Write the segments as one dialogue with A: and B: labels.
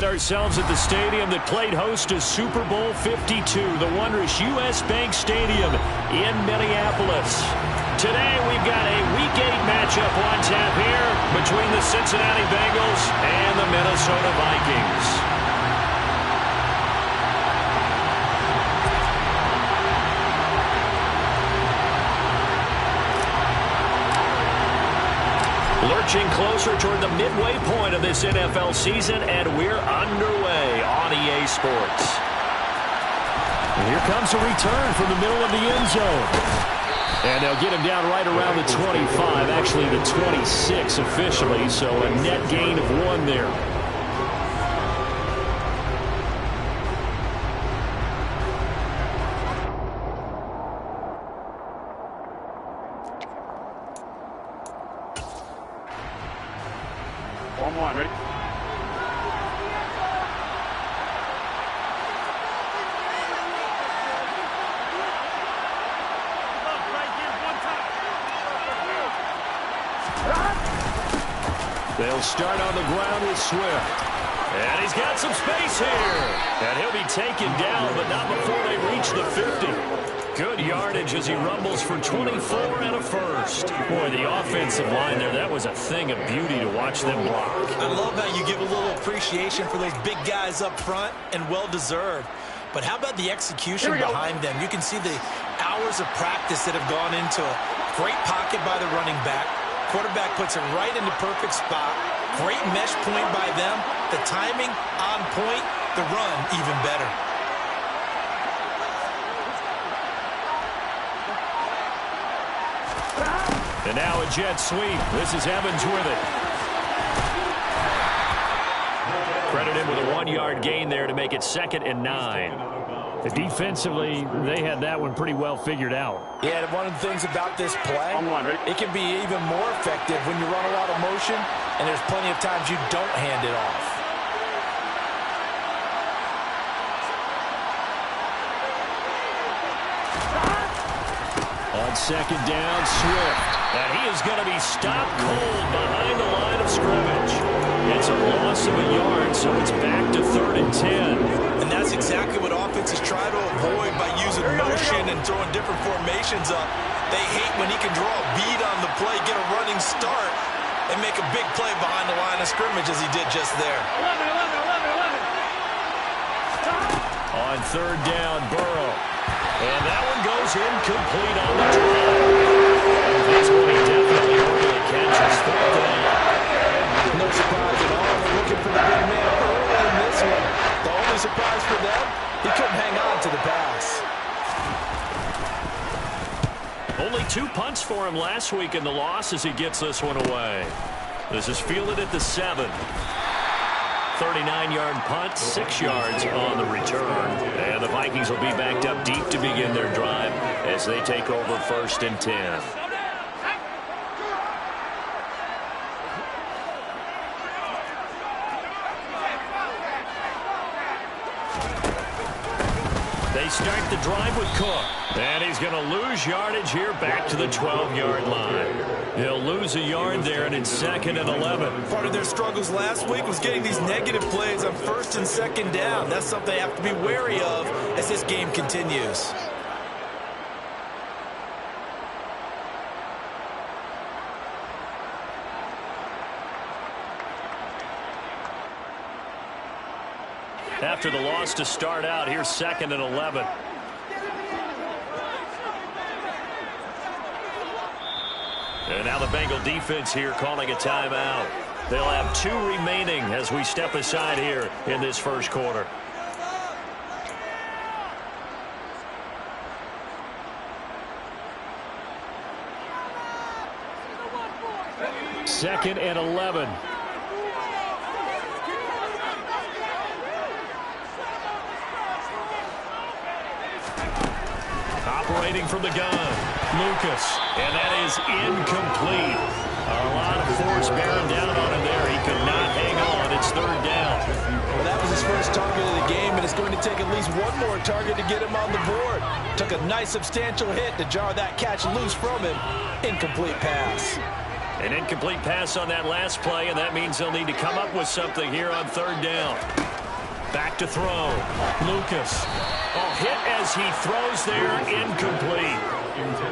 A: ourselves at the stadium that played host to Super Bowl 52, the wondrous U.S. Bank Stadium in Minneapolis. Today we've got a Week 8 matchup on tap here between the Cincinnati Bengals and the Minnesota Vikings. Lurching closer toward the midway point of this NFL season, and we're underway on EA Sports. And here comes a return from the middle of the end zone. And they'll get him down right around the 25, actually the 26 officially, so a net gain of 1 there.
B: One, ready?
A: They'll start on the ground with Swift. And he's got some space here. And he'll be taken down, but not before they reach the 50. Good yardage as he rumbles for 24 and a first. Boy, the offensive line there, that was a thing of beauty to watch them block.
C: I love how you give a little appreciation for those big guys up front, and well-deserved. But how about the execution behind them? You can see the hours of practice that have gone into it. Great pocket by the running back. Quarterback puts it right in the perfect spot. Great mesh point by them. The timing on point. The run even better.
A: And now a jet sweep. This is Evans with it. Credit him with a 1-yard gain there to make it 2nd and 9. Defensively, they had that one pretty well figured out.
D: Yeah, and one of the things about this play, it can be even more effective when you run a lot of motion, and there's plenty of times you don't hand it off.
A: On 2nd down, Swift. And he is going to be stopped cold behind the line of scrimmage. It's a loss of a yard, so it's back to 3rd and 10.
C: And that's exactly what offenses try to avoid by using motion and throwing different formations up. They hate when he can draw a bead on the play, get a running start, and make a big play behind the line of scrimmage as he did just there.
A: On 3rd down, Burrow. And that one goes incomplete on the drive. That's when he definitely ordered the catch. It's 4th down.
D: No surprise at all. They're looking for the big man early in this one. The only surprise for them, he couldn't hang on to the pass.
A: Only 2 punts for him last week in the loss as he gets this one away. This is fielded at the 7. 39-yard punt, 6 yards on the return. And the Vikings will be backed up deep to begin their drive as they take over 1st and 10. They start the drive with Cook. And he's going to lose yardage here back to the 12-yard line. He'll lose a yard there, and it's 2nd and 11.
C: Part of their struggles last week was getting these negative plays on 1st and 2nd down. That's something they have to be wary of as this game continues.
A: After the loss to start out, here's 2nd and 11. And now the Bengal defense here calling a timeout. They'll have 2 remaining as we step aside here in this first quarter. Second and 11. Operating from the gun, Lucas, and that is incomplete. A lot of force bearing down on him there. He could not hang on. It's 3rd down.
D: Well, that was his first target of the game, and it's going to take at least one more target to get him on the board. Took a nice substantial hit to jar that catch loose from him. Incomplete pass.
A: An incomplete pass on that last play, and that means they'll need to come up with something here on 3rd down. Back to throw. Lucas. Oh, hit as he throws there, incomplete.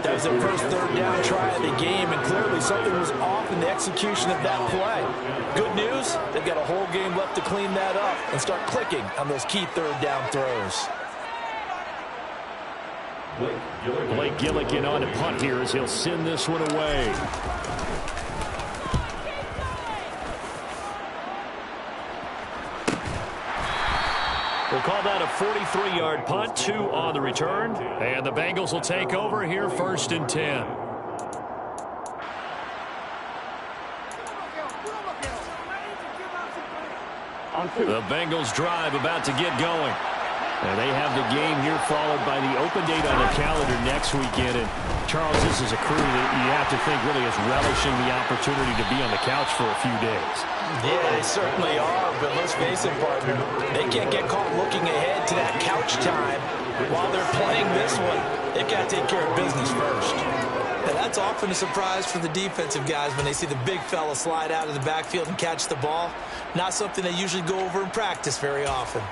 D: That was the first third down try of the game, and clearly something was off in the execution of that play. Good news, they've got a whole game left to clean that up and start clicking on those key third down throws.
A: Blake Gilligan on to punt here as he'll send this one away. We'll call that a 43-yard punt, 2 on the return. And the Bengals will take over here, 1st and 10. The Bengals drive about to get going. And they have the game here followed by the open date on their calendar next weekend. And Charles, this is a crew that you have to think really is relishing the opportunity to be on the couch for a few days.
D: Yeah, they certainly are, but let's face it, partner, they can't get caught looking ahead to that couch time while they're playing this one. They've got to take care of business first.
C: And that's often a surprise for the defensive guys when they see the big fella slide out of the backfield and catch the ball. Not something they usually go over in practice very often.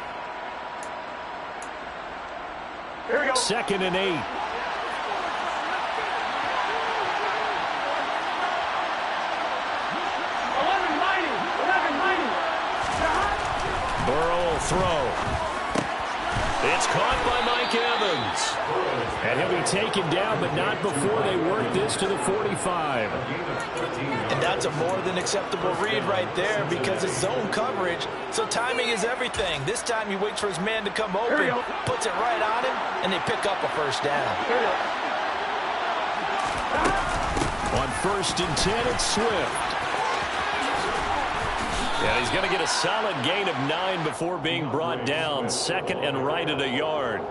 A: 2nd and 8. Burrow will throw. It's caught by Mike Evans. And he'll be taken down, but not before they work this to the 45.
D: And that's a more than acceptable read right there because it's zone coverage, so timing is everything. This time he waits for his man to come open, puts it right on him, and they pick up a first down.
A: On 1st and 10, it's Swift. Yeah, he's going to get a solid gain of 9 before being brought down. 2nd and right at a yard.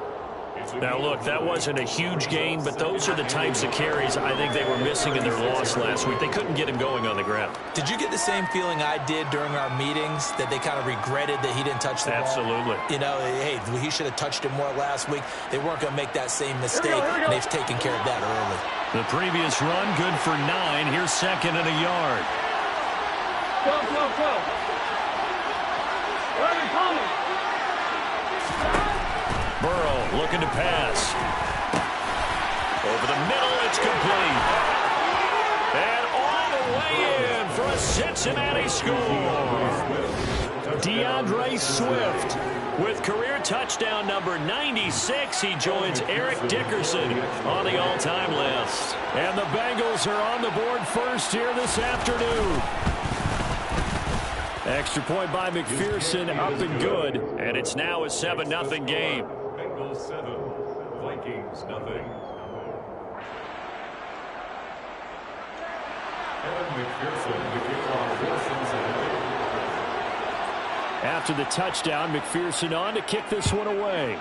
A: Now, look, that wasn't a huge gain, but those are the types of carries I think they were missing in their loss last week. They couldn't get him going on the ground.
C: Did you get the same feeling I did during our meetings, that they kind of regretted that he didn't touch the ball?
A: Absolutely.
C: You know, hey, he should have touched it more last week. They weren't going to make that same mistake, and they've taken care of that early.
A: The previous run, good for 9. Here's 2nd and a yard.
B: Go.
A: Burrow looking to pass. Over the middle, it's complete. And all the way in for a Cincinnati score. DeAndre Swift with career touchdown number 96. He joins Eric Dickerson on the all-time list. And the Bengals are on the board first here this afternoon. Extra point by McPherson, up and good. And it's now a 7-0 game.
E: Bengals 7, Vikings 0. And McPherson, the kickoff for Cincinnati.
A: After the touchdown, McPherson on to kick this one away.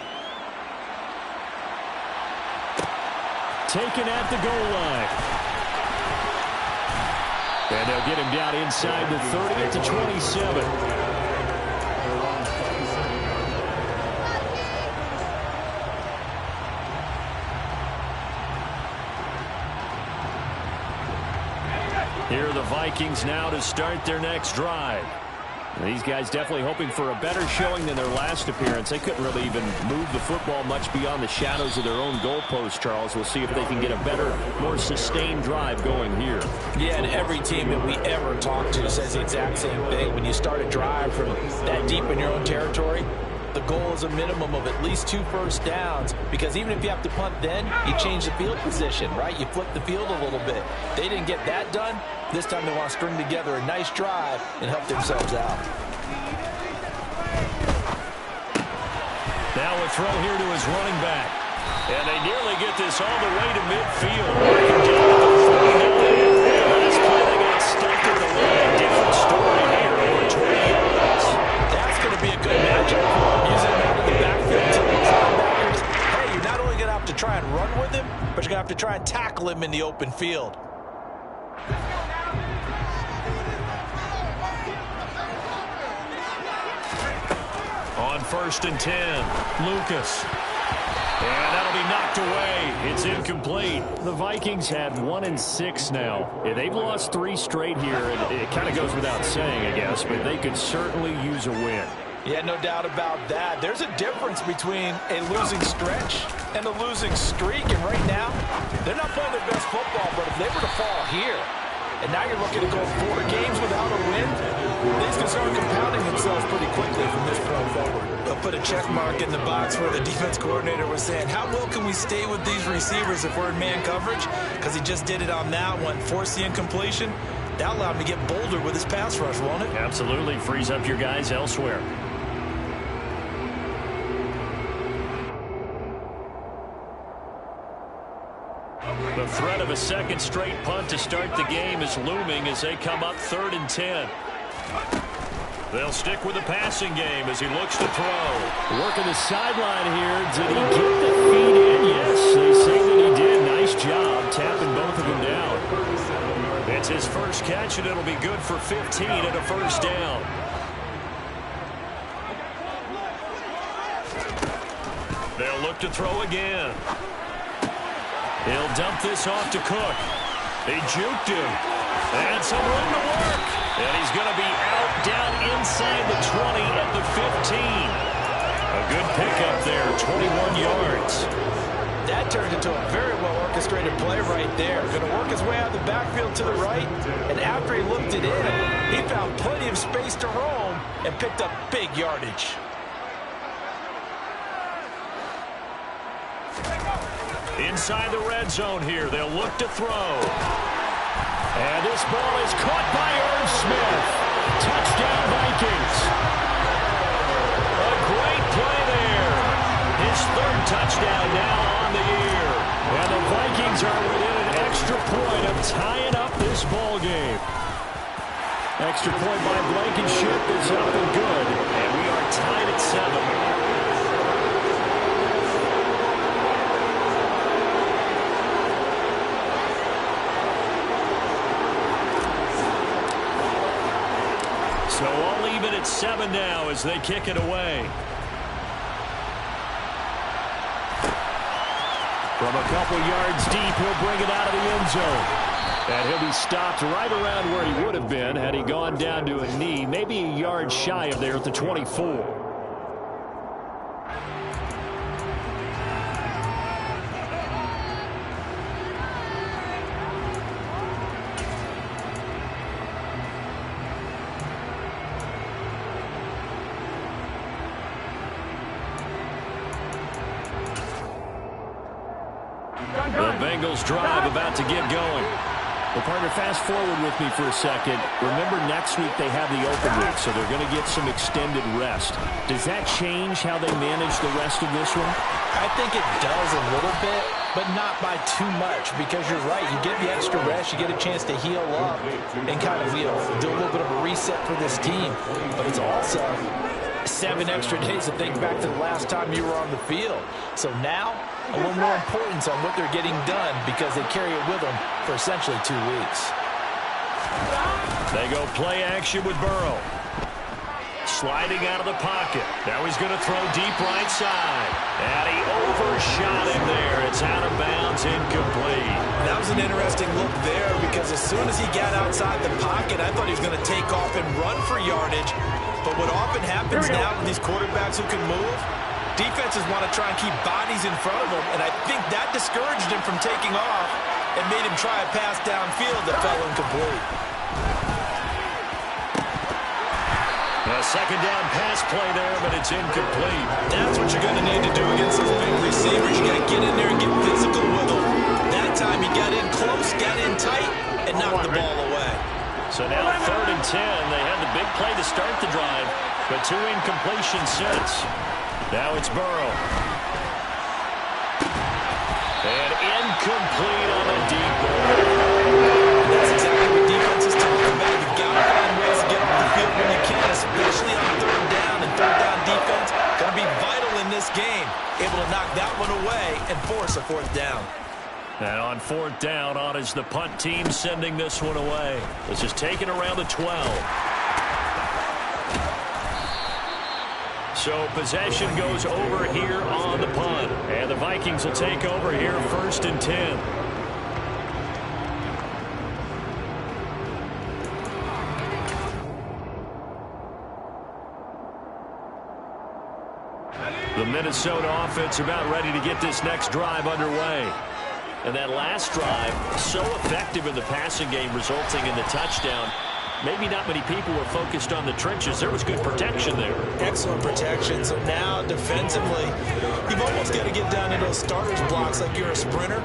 A: Taken at the goal line. And they'll get him down inside the 30 at the 27. Here are the Vikings now to start their next drive. These guys definitely hoping for a better showing than their last appearance. They couldn't really even move the football much beyond the shadows of their own goalpost, Charles. We'll see if they can get a better, more sustained drive going here.
D: Yeah, and every team that we ever talk to says the exact same thing. When you start a drive from that deep in your own territory, the goal is a minimum of at least 2 first downs, because even if you have to punt then, you change the field position, right? You flip the field a little bit. They didn't get that done. This time they want to string together a nice drive and help themselves out.
A: Now a throw here to his running back. And they nearly get this all the way to midfield. Last play they got stuck at the line. Different story here, over 20 yards.
D: That's going to be a good matchup for them. Using him out of the backfield to those linebackers. Hey, you're not only going to have to try and run with him, but you're going to have to try and tackle him in the open field.
A: On 1st and 10, Lucas. And that'll be knocked away. It's incomplete. The Vikings have 1-6 now. Yeah, they've lost 3 straight here, and it kind of goes without saying, I guess, but they could certainly use a win.
D: Yeah, no doubt about that. There's a difference between a losing stretch and a losing streak. And right now, they're not playing their best football, but if they were to fall here, and now you're looking to go 4 games without a win, things can start compounding themselves pretty quickly from this point forward.
C: They'll put a check mark in the box where the defense coordinator was saying, how well can we stay with these receivers if we're in man coverage? Because he just did it on that one, forced the incompletion. That allowed him to get bolder with his pass rush, won't it?
A: Absolutely. Frees up your guys elsewhere. The threat of a second straight punt to start the game is looming as they come up 3rd and 10. They'll stick with the passing game as he looks to throw. Working the sideline here. Did he get the feet in? Yes, they say that he did. Nice job tapping both of them down. It's his first catch, and it'll be good for 15 and a first down. They'll look to throw again. He'll dump this off to Cook. They juked him. And some room to work. And he's going to be out down inside the 20 at the 15. A good pickup there, 21 yards.
D: That turned into a very well-orchestrated play right there. Going to work his way out of the backfield to the right. And after he looked it in, he found plenty of space to roam and picked up big yardage.
A: Inside the red zone here, they'll look to throw. And this ball is caught by Irv Smith. Touchdown, Vikings. A great play there. His 3rd touchdown now on the year. And the Vikings are within an extra point of tying up this ball game. Extra point by Blankenship is up and good. And we are tied at 7. So all even at 7 now as they kick it away. From a couple yards deep, he'll bring it out of the end zone. And he'll be stopped right around where he would have been had he gone down to a knee, maybe a yard shy of there at the 24. The Bengals drive about to get going. Well, partner, fast forward with me for a second. Remember, next week they have the open week, so they're going to get some extended rest. Does that change how they manage the rest of this one?
D: I think it does a little bit, but not by too much, because you're right. You get the extra rest, you get a chance to heal up and kind of, do a little bit of a reset for this team. But it's also 7 extra days to think back to the last time you were on the field. So now, a little more importance on what they're getting done because they carry it with them for essentially 2 weeks.
A: They go play action with Burrow. Sliding out of the pocket. Now he's going to throw deep right side. And he overshot him there. It's out of bounds, incomplete.
C: That was an interesting look there because as soon as he got outside the pocket, I thought he was going to take off and run for yardage. But what often happens now with these quarterbacks who can move, defenses want to try and keep bodies in front of them, and I think that discouraged him from taking off and made him try a pass downfield that fell incomplete.
A: A second down pass play there, but it's incomplete.
C: That's what you're going to need to do against those big receivers. You got to get in there and get physical with them. That time he got in close, got in tight, and knocked the ball away.
A: So now 3rd and 10. They had the big play to start the drive, but 2 incompletions since. Now it's Burrow. And incomplete on a deep ball.
C: That's exactly what defense is talking about. You've got to find ways to get off the field when you can, especially on 3rd down. And 3rd down defense going to be vital in this game. Able to knock that one away and force a 4th down.
A: And on 4th down, on is the punt team sending this one away. This is taken around the 12. So possession goes over here on the punt. And the Vikings will take over here 1st and 10. The Minnesota offense about ready to get this next drive underway. And that last drive, so effective in the passing game, resulting in the touchdown. Maybe not many people were focused on the trenches. There was good protection there.
C: Excellent protection. So now defensively, you've almost got to get down to those starters blocks like you're a sprinter.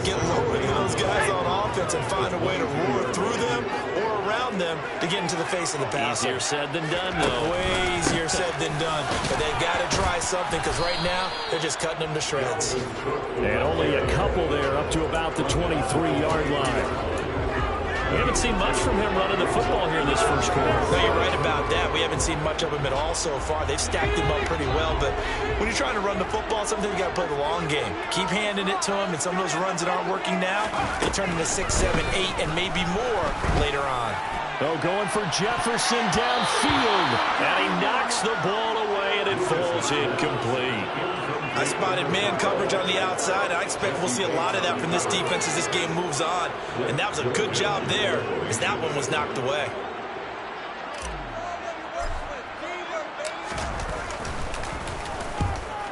C: Get lower to those guys on offense and find a way to roar through them or around them to get into the face of the passer.
A: Easier said than done, though.
C: Way easier said than done. But they've got to try something because right now they're just cutting them to shreds.
A: And only a couple there up to about the 23-yard line. We haven't seen much from him running the football here in this first quarter.
C: No, you're right about that. We haven't seen much of him at all so far. They've stacked him up pretty well, but when you're trying to run the football, sometimes you got to play the long game. Keep handing it to him, and some of those runs that aren't working now, they turn into 6, 7, 8, and maybe more later on.
A: Oh, going for Jefferson downfield, and he knocks the ball away, and it falls incomplete.
C: I spotted man coverage on the outside. I expect we'll see a lot of that from this defense as this game moves on. And that was a good job there as that one was knocked away.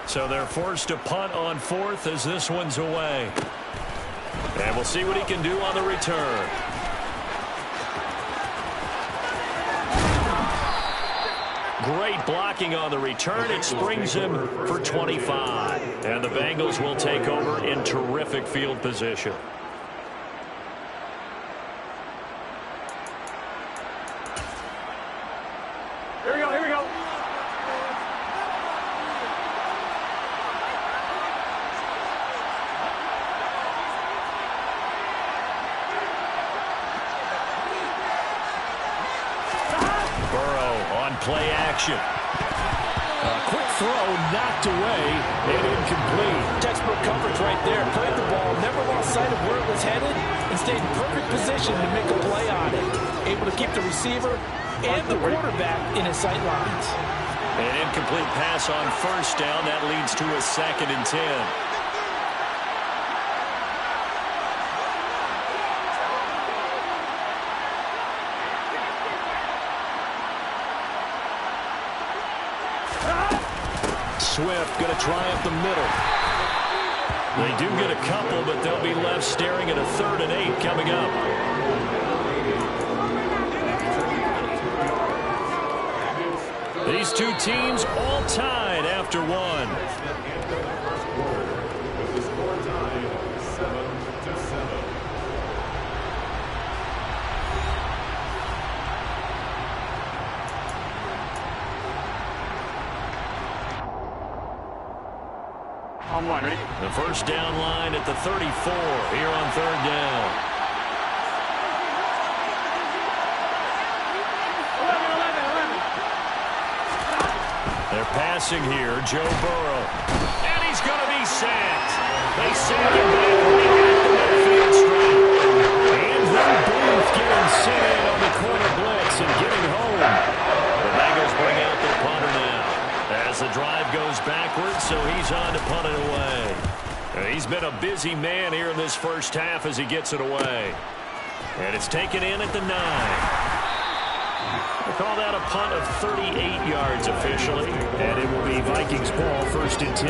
A: So they're forced to punt on fourth as this one's away. And we'll see what he can do on the return. Great blocking on the return. It springs him for 25. And the Bengals will take over in terrific field position.
B: Here we go, here we go.
A: Play action. A quick throw knocked away and incomplete.
D: Textbook coverage right there. Played the ball, never lost sight of where it was headed, and stayed in perfect position to make a play on it. Able to keep the receiver and the quarterback in his sight lines.
A: An incomplete pass on first down. That leads to a 2nd and 10. Swift going to try up the middle. They do get a couple, but they'll be left staring at a 3rd and 8 coming up. These two teams all tied after one.
E: With the score tied 7-7.
B: On one, ready?
A: The first down line at the 34 here on 3rd down.
B: 11.
A: They're passing here, Joe Burrow. And he's going to be sacked. They send him back right at the midfield stripe. Andrew Booth getting sent in on the corner blitz and getting home. The Bengals bring out their punter now. As the drive goes backwards, so he's on to punt it away. He's been a busy man here in this first half as he gets it away. And it's taken in at the 9. We'll call that a punt of 38 yards officially. And it will be Vikings ball, 1st and 10.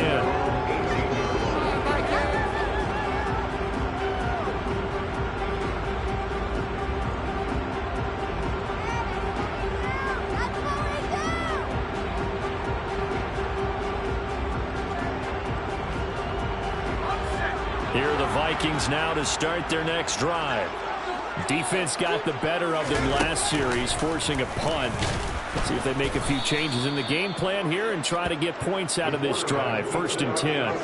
A: Here are the Vikings now to start their next drive. Defense got the better of them last series, forcing a punt. Let's see if they make a few changes in the game plan here and try to get points out of this drive. 1st and 10.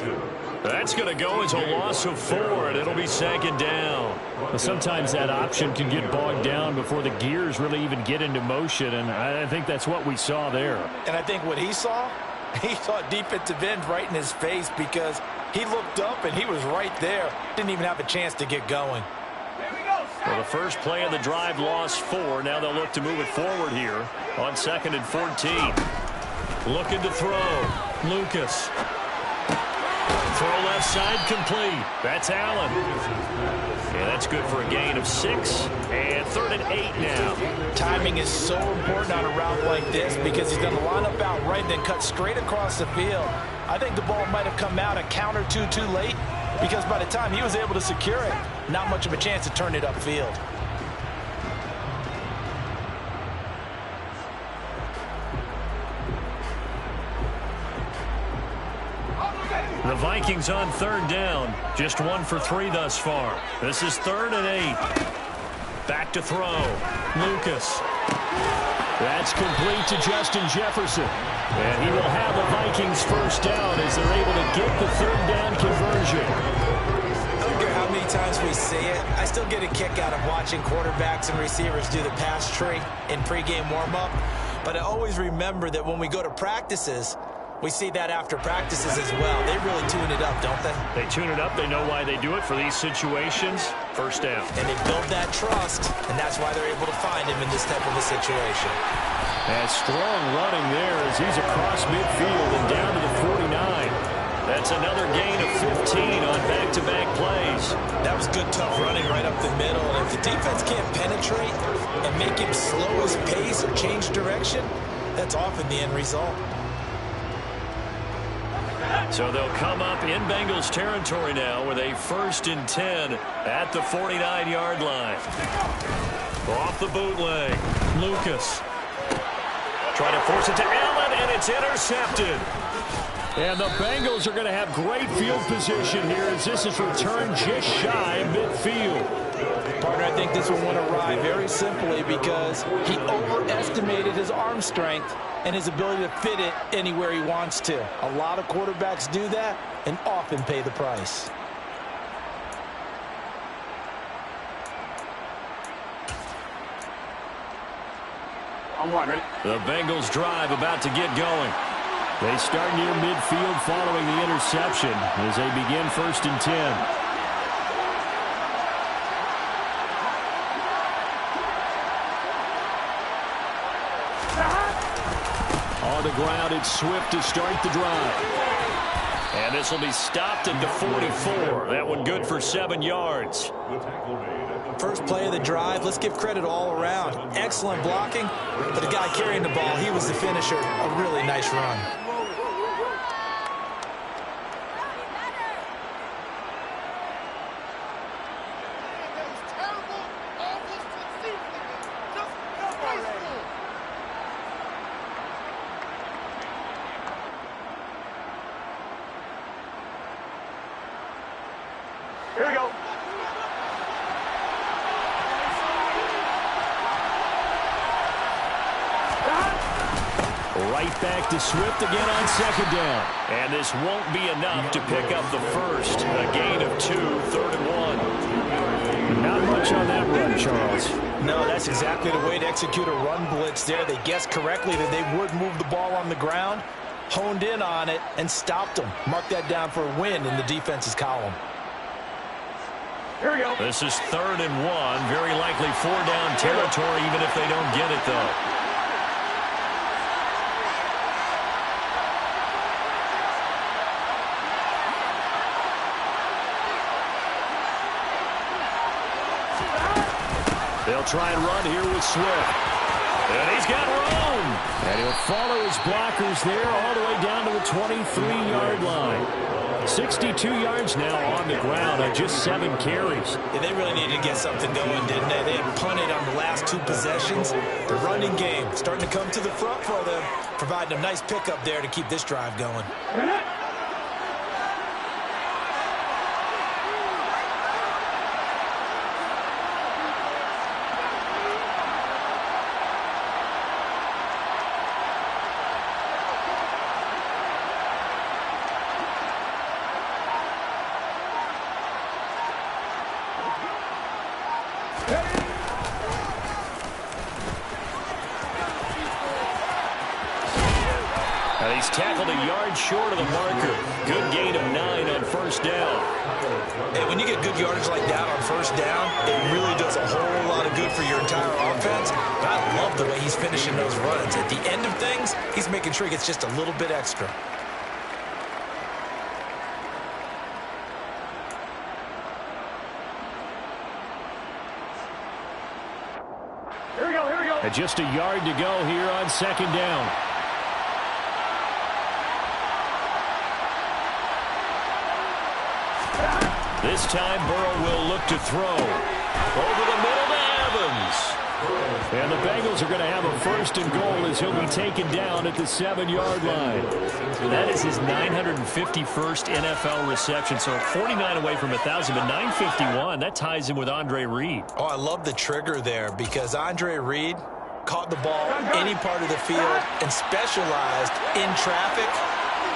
A: That's going to go as a loss of 4, and it'll be 2nd down. Well, sometimes that option can get bogged down before the gears really even get into motion, and I think that's what we saw there.
C: And I think what he saw defensive end right in his face because he looked up and he was right there. Didn't even have a chance to get going.
A: Well, the first play of the drive lost 4. Now they'll look to move it forward here on 2nd and 14. Looking to throw. Lucas. Throw left side complete. That's Allen. And that's good for a gain of 6. And 3rd and 8 now.
D: Timing is so important on a route like this because he's going to line up out right and then cut straight across the field. I think the ball might have come out a count or two too late because by the time he was able to secure it, not much of a chance to turn it upfield.
A: The Vikings on 3rd down. Just 1 for 3 thus far. This is 3rd and 8. Back to throw. Lucas. That's complete to Justin Jefferson. And he will have the Vikings first down as they're able to get the 3rd down conversion.
D: I don't care how many times we see it. I still get a kick out of watching quarterbacks and receivers do the pass tree in pregame warm-up. But I always remember that when we go to practices, we see that after practices as well. They really tune it up, don't they?
A: They tune it up. They know why they do it for these situations. First down.
D: And they build that trust, and that's why they're able to find him in this type of a situation.
A: And strong running there as he's across midfield and down to the 49. That's another gain of 15 on back-to-back plays.
D: That was good, tough running right up the middle. And if the defense can't penetrate and make him slow his pace or change direction, that's often the end result.
A: So they'll come up in Bengals territory now with a 1st and 10 at the 49-yard line. Off the bootleg. Lucas. Trying to force it to Allen, and it's intercepted. And the Bengals are going to have great field position here as this is returned just shy of midfield.
D: Partner, I think this one went awry very simply because he overestimated his arm strength and his ability to fit it anywhere he wants to. A lot of quarterbacks do that and often pay the price.
B: I'm one, ready?
A: The Bengals drive about to get going. They start near midfield following the interception as they begin 1st and 10. On the ground, it's Swift to start the drive. And this will be stopped at the 44. That one good for 7 yards.
D: First play of the drive, let's give credit all around. Excellent blocking, but the guy carrying the ball, he was the finisher. A really nice run.
B: Here we go.
A: Right back to Swift again on 2nd down. And this won't be enough to pick up the first. A gain of 2, 3rd and 1. Not much on that run, Charles.
D: No, that's exactly the way to execute a run blitz there. They guessed correctly that they would move the ball on the ground, honed in on it, and stopped them. Mark that down for a win in the defense's column.
B: Here we go.
A: This is 3rd and 1. Very likely 4-down territory, even if they don't get it, though. They'll try and run here with Swift. And he's got room. And he'll follow his blockers there all the way down to the 23-yard line. 62 yards now on the ground on just 7 carries.
D: Yeah, they really needed to get something going, didn't they? They had punted on the last 2 possessions. The running game starting to come to the front for them, providing a nice pickup there to keep this drive going.
A: He's tackled a yard short of the marker. Good gain of 9 on 1st down.
D: And when you get good yardage like that on 1st down, it really does a whole lot of good for your entire offense. But I love the way he's finishing those runs. At the end of things, he's making sure he gets just a little bit extra.
A: And just a yard to go here on second down. This time Burrow will look to throw. Over the middle to Evans. And the Bengals are going to have a first and goal as he'll be taken down at the 7-yard line.
B: That is his 951st NFL reception, so 49 away from 1,000, but 951, that ties him with Andre Reed.
C: Oh, I love the trigger there because Andre Reed caught the ball any part of the field and specialized in traffic,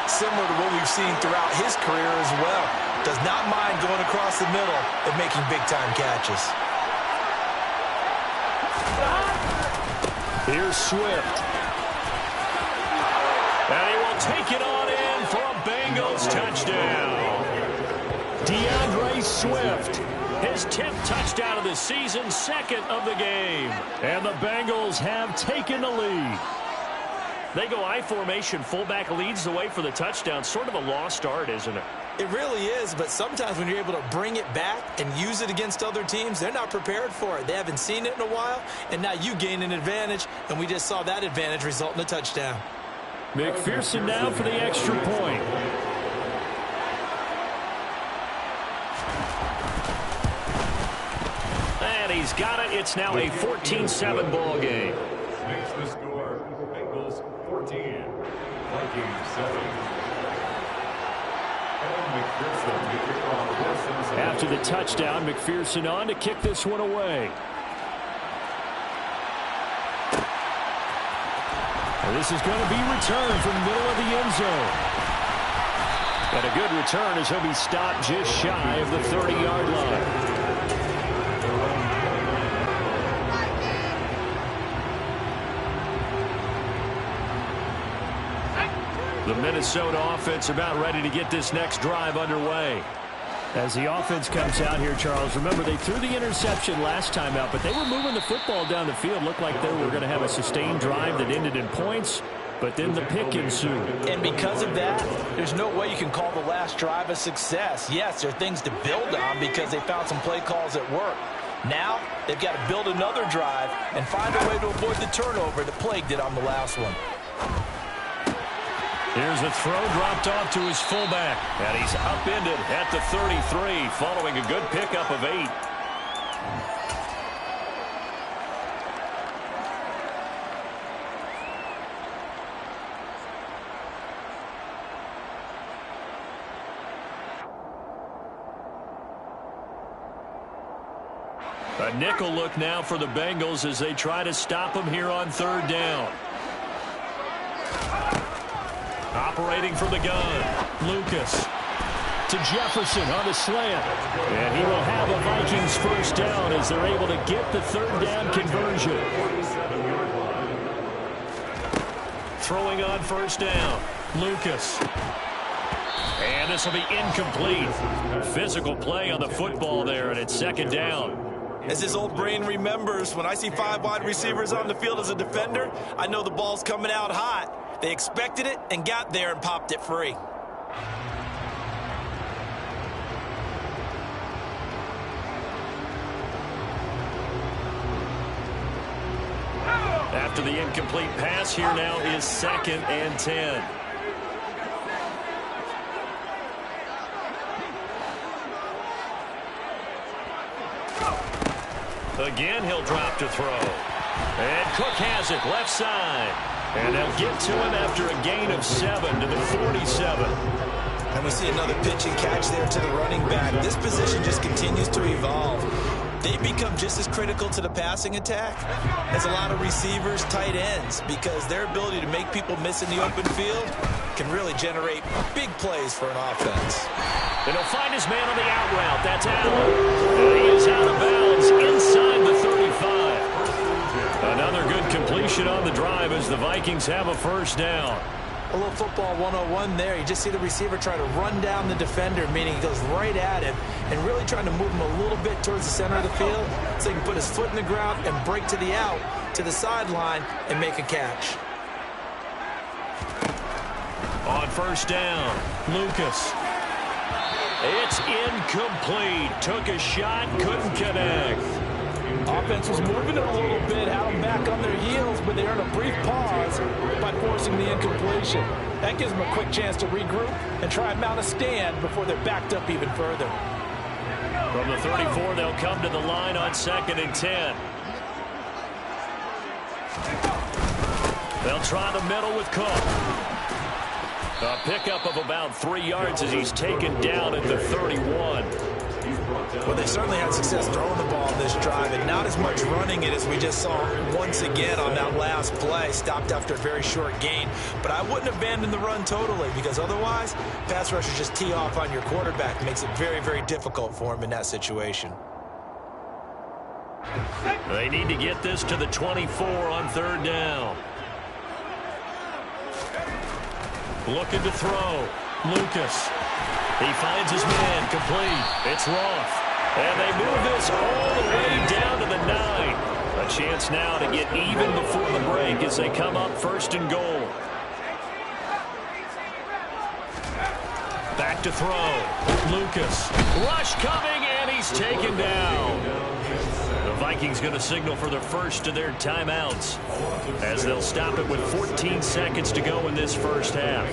C: similar to what we've seen throughout his career as well. Does not mind going across the middle and making big-time catches.
A: Here's Swift.
B: And he will take it on in for a Bengals touchdown.
A: DeAndre Swift.
B: His 10th touchdown of the season, second of the game.
A: And the Bengals have taken the lead.
B: They go I formation, fullback leads the way for the touchdown. Sort of a lost art, isn't it?
C: It really is, but sometimes when you're able to bring it back and use it against other teams, they're not prepared for it. They haven't seen it in a while, and now you gain an advantage, and we just saw that advantage result in a touchdown.
A: McPherson now for the extra point.
B: And he's got it. It's now a 14-7 ball game.
E: Makes the score Bengals 14, Vikings 7.
A: After the touchdown, McPherson on to kick this one away. And this is going to be returned from the middle of the end zone. And a good return as he'll be stopped just shy of the 30-yard line. The Minnesota offense about ready to get this next drive underway. As the offense comes out here, Charles, remember they threw the interception last time out, but they were moving the football down the field. Looked like they were going to have a sustained drive that ended in points, but then the pick ensued.
D: And because of that, there's no way you can call the last drive a success. Yes, there are things to build on because they found some play calls that work. Now, they've got to build another drive and find a way to avoid the turnover that plagued it on the last one.
B: Here's a throw dropped off to his fullback. And he's upended at the 33 following a good pickup of 8. A nickel look now for the Bengals as they try to stop him here on third down. Operating from the gun, Lucas to Jefferson on the slant. And he will have a Vikings first down as they're able to get the third down conversion. Throwing on first down, Lucas. And this will be incomplete. Physical play on the football there, and it's second down.
C: As his old brain remembers, when I see 5 wide receivers on the field as a defender, I know the ball's coming out hot. They expected it and got there and popped it free.
B: After the incomplete pass, here now is 2nd and 10. Again, he'll drop to throw. And Cook has it left side. And they'll get to him after a gain of 7 to the 47.
C: And we see another pitch and catch there to the running back. This position just continues to evolve. They become just as critical to the passing attack as a lot of receivers, tight ends, because their ability to make people miss in the open field can really generate big plays for an offense.
B: And he'll find his man on the out route. That's Allen. And he is out of bounds inside the 35. Another good completion on the drive as the Vikings have a first down.
C: A little football 101 there. You just see the receiver try to run down the defender, meaning he goes right at him and really trying to move him a little bit towards the center of the field so he can put his foot in the ground and break to the out, to the sideline, and make a catch.
B: On first down, Lucas. It's incomplete. Took a shot, couldn't connect.
D: Offense was moving it a little bit, had them back on their heels, but they earned a brief pause by forcing the incompletion. That gives them a quick chance to regroup and try and mount a stand before they're backed up even further.
B: From the 34, they'll come to the line on 2nd and 10. They'll try the middle with Cook. A pickup of about 3 yards as he's taken down at the 31.
C: Well, they certainly had success throwing the ball in this drive, and not as much running it as we just saw once again on that last play. Stopped after a very short gain. But I wouldn't abandon the run totally, because otherwise, pass rushers just tee off on your quarterback. It makes it very, very difficult for him in that situation.
B: They need to get this to the 24 on 3rd down. Looking to throw. Lucas. He finds his man complete. It's Roth. And they move this all the way down to the 9. A chance now to get even before the break as they come up 1st and goal. Back to throw. Lucas. Rush coming, and he's taken down. The Vikings going to signal for the first of their timeouts as they'll stop it with 14 seconds to go in this first half.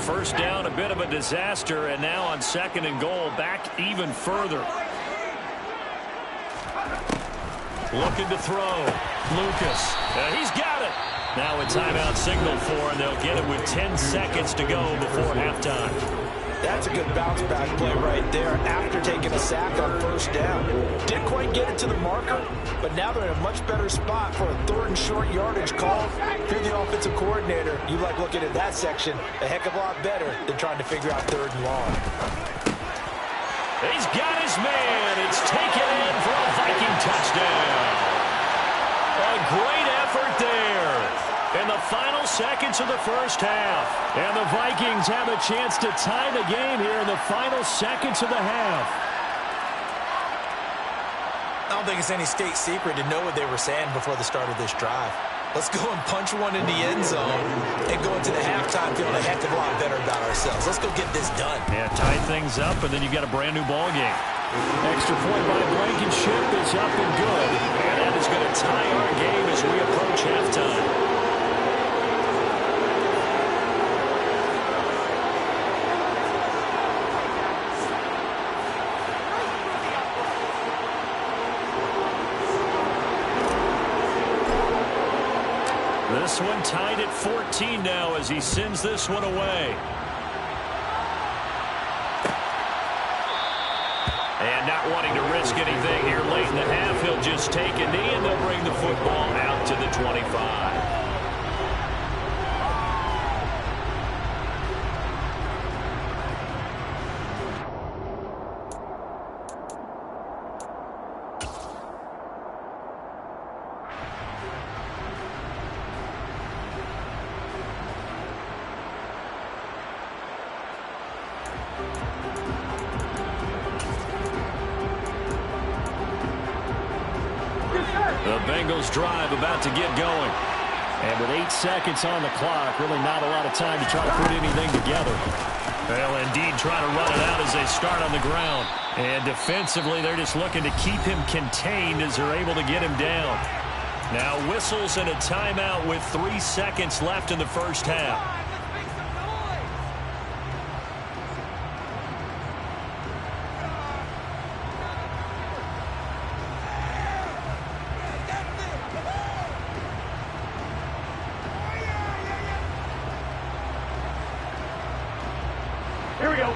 B: First down, a bit of a disaster, and now on 2nd and goal, back even further. Looking to throw. Lucas. He's got it. Now a timeout signal for, and they'll get it with 10 seconds to go before halftime.
D: That's a good bounce-back play right there after taking a sack on 1st down. Didn't quite get it to the marker, but now they're in a much better spot for a 3rd and short yardage call. If you're the offensive coordinator, you like looking at that section a heck of a lot better than trying to figure out 3rd and long.
B: He's got his man. It's taken in for a Viking touchdown. A great effort there in the final seconds of the first half. And the Vikings have a chance to tie the game here in the final seconds of the half.
C: I don't think it's any state secret to know what they were saying before the start of this drive. Let's go and punch one in the end zone and go into the halftime feeling a heck of a lot better about ourselves. Let's go get this done.
B: Yeah, tie things up, and then you've got a brand new ball game. Extra point by Blankenship is up and good. And that is going to tie our game as we approach halftime. This one tied at 14 now as he sends this one away. And not wanting to risk anything here late in the half, he'll just take a knee and they'll bring the football out to the 25. The Bengals drive about to get going. And with 8 seconds on the clock, really not a lot of time to try to put anything together. They'll indeed try to run it out as they start on the ground. And defensively, they're just looking to keep him contained as they're able to get him down. Now whistles and a timeout with 3 seconds left in the first half.
A: Here we go.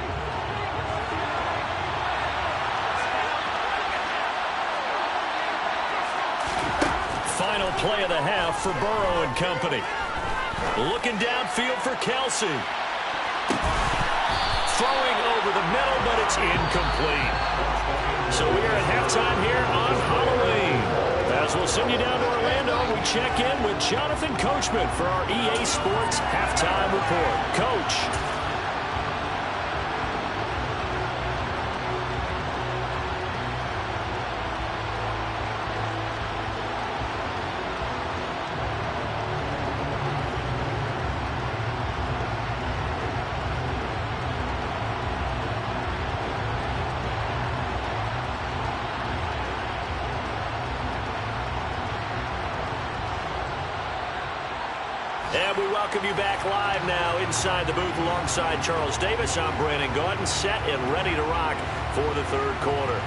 B: Final play of the half for Burrow and company. Looking downfield for Kelsey. Throwing over the middle, but it's incomplete. So we are at halftime here on Halloween. As we'll send you down to Orlando, we check in with Jonathan Coachman for our EA Sports Halftime Report. Coach.
A: And we welcome you back live now inside the booth alongside Charles Davis. I'm Brandon Gaudin, set and ready to rock for the third quarter.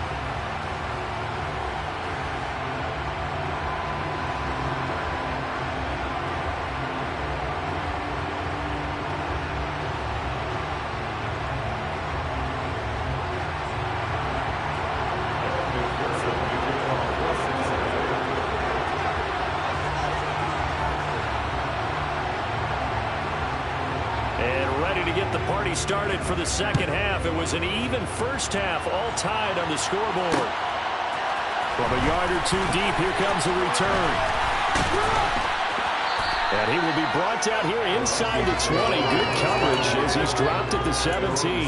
A: Started for the second half. It was an even first half, all tied on the scoreboard. From a yard or two deep, here comes a return. And he will be brought down here inside the 20. Good coverage as he's dropped at the 17.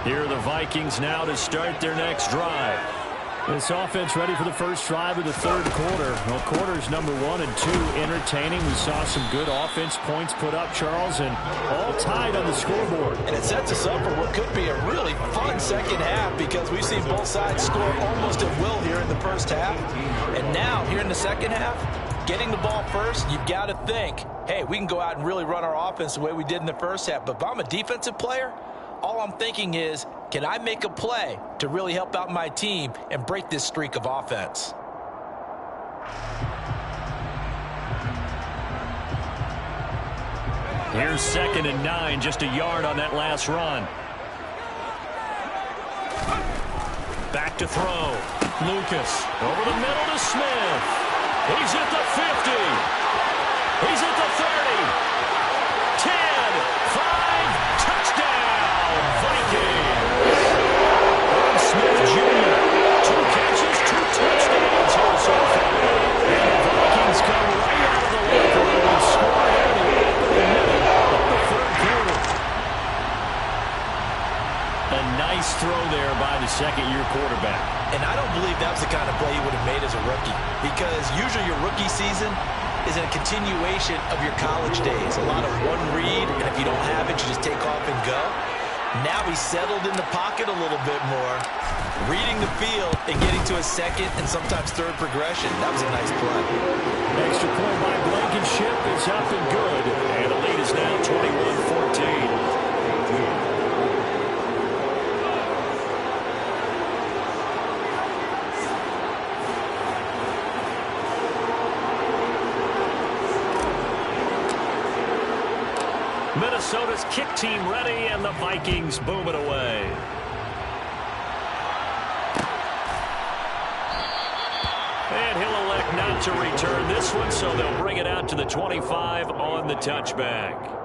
A: Here are the Vikings now to start their next drive. This offense ready for the first drive of the third quarter. Well, quarters number 1 and 2 entertaining. We saw some good offense points put up, Charles, and all tied on the scoreboard.
D: And it sets us up for what could be a really fun second half because we've seen both sides score almost at will here in the first half. And now, here in the second half, getting the ball first, you've got to think, hey, we can go out and really run our offense the way we did in the first half. But if I'm a defensive player, all I'm thinking is, can I make a play to really help out my team and break this streak of offense?
A: Here's 2nd and 9, just a yard on that last run. Back to throw. Lucas over the middle to Smith. He's at the 50. He's at the 30. 10, 5, touchdown. Vikings. Smith Jr. 2 catches, 2 touchdowns here so far. And the Vikings come right out of the locker room and score in the opening minute of the third quarter. A nice throw there by the second-year quarterback.
C: And I don't believe that was the kind of play he would have made as a rookie, because usually your rookie season is a continuation of your college days. A lot of one read, and if you don't have it, you just take off and go. Now he's settled in the pocket a little bit more, reading the field and getting to a second and sometimes third progression. That was a nice play.
A: Extra point by Blankenship is up and good. And the lead is now 21-14. Minnesota's kick team ready, and the Vikings boom it away. And he'll elect not to return this one, so they'll bring it out to the 25 on the touchback.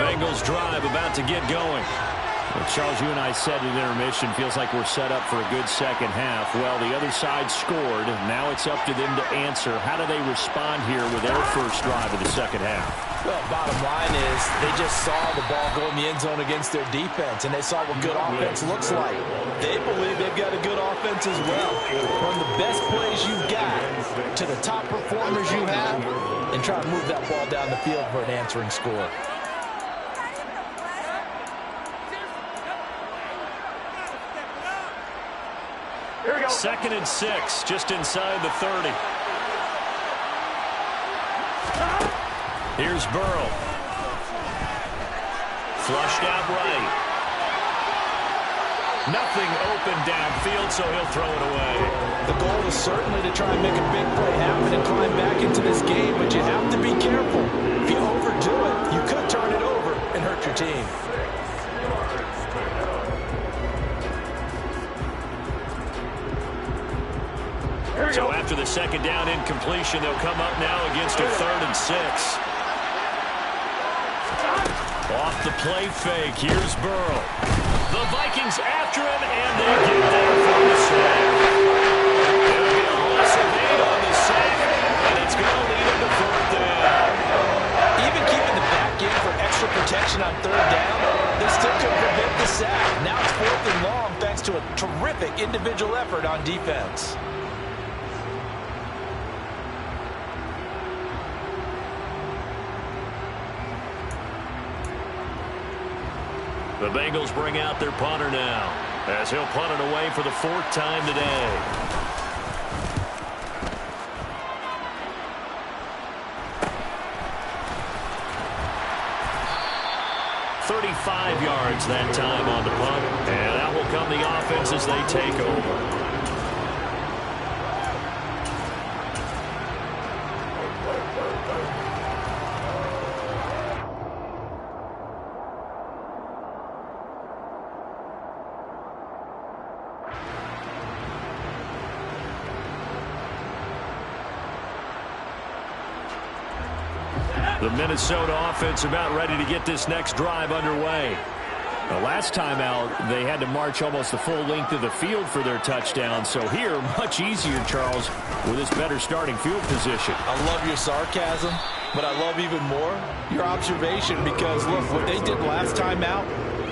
A: Bengals drive about to get going. Well, Charles, you and I said at intermission, feels like we're set up for a good second half. Well, the other side scored. Now it's up to them to answer. How do they respond here with their first drive of the second half?
D: Well, bottom line is they just saw the ball go in the end zone against their defense, and they saw what good offense looks like. They believe they've got a good offense as well. Run the best plays you've got to the top performers you have and try to move that ball down the field for an answering score.
B: Here we go.
A: 2nd and 6, just inside the 30. Here's Burrow. Flushed out right. Nothing open downfield, so he'll throw it away.
D: The goal is certainly to try and make a big play happen and climb back into this game, but you have to be careful. If you overdo it, you could turn it over and hurt your team.
A: So after the second down incompletion, they'll come up now against a 3rd and 6. Off the play fake, here's Burrow. The Vikings after him, and they get there from the snap. It'll be a
D: situation on third down, they still could prevent the sack. Now it's 4th and long thanks to a terrific individual effort on defense.
B: The Bengals bring out their punter now, as he'll punt it away for the 4th time today. "35 yards that time on the punt, and out will come the offense as they take over. The Minnesota offense about ready to get this next drive underway. The last time out, they had to march almost the full length of the field for their touchdown. So here, much easier, Charles, with this better starting field position.
D: I love your sarcasm, but I love even more your observation because, look, what they did last time out,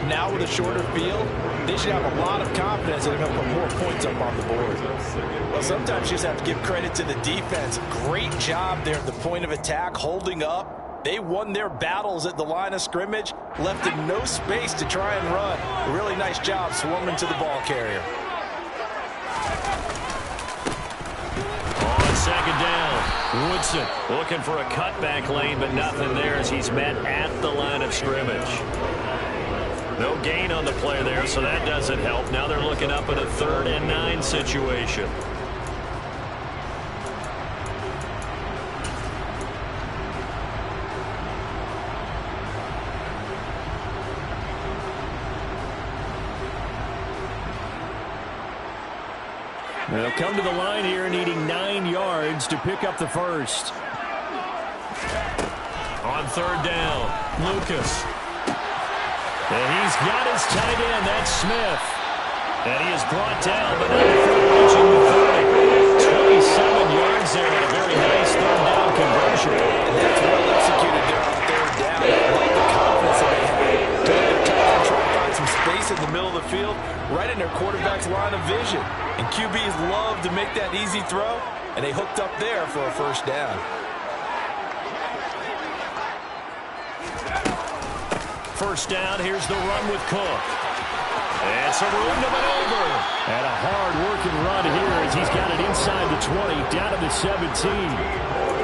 D: now with a shorter field, they should have a lot of confidence that they're going to put more points up on the board. Well, sometimes you just have to give credit to the defense. Great job there at the point of attack, holding up. They won their battles at the line of scrimmage, left in no space to try and run. A really nice job swarming to the ball carrier.
B: On 2nd down, Woodson looking for a cutback lane, but nothing there as he's met at the line of scrimmage. No gain on the play there, so that doesn't help. Now they're looking up at a 3rd and 9 situation. They'll come to the line here needing 9 yards to pick up the first. On 3rd down, Lucas. And he's got his tight end, that's Smith. And he is brought down, but not before reaching the 30. 27 yards there and a very nice 3rd down conversion.
D: And that's well executed there on 3rd down. I like the confidence that they had. Took their time and try to find some space in the middle of the field, right in their quarterback's line of vision. And QBs love to make that easy throw, and they hooked up there for a 1st down.
B: First down, here's the run with Cook. And some room to maneuver. And a hard-working run here as he's got it inside the 20, down to the 17.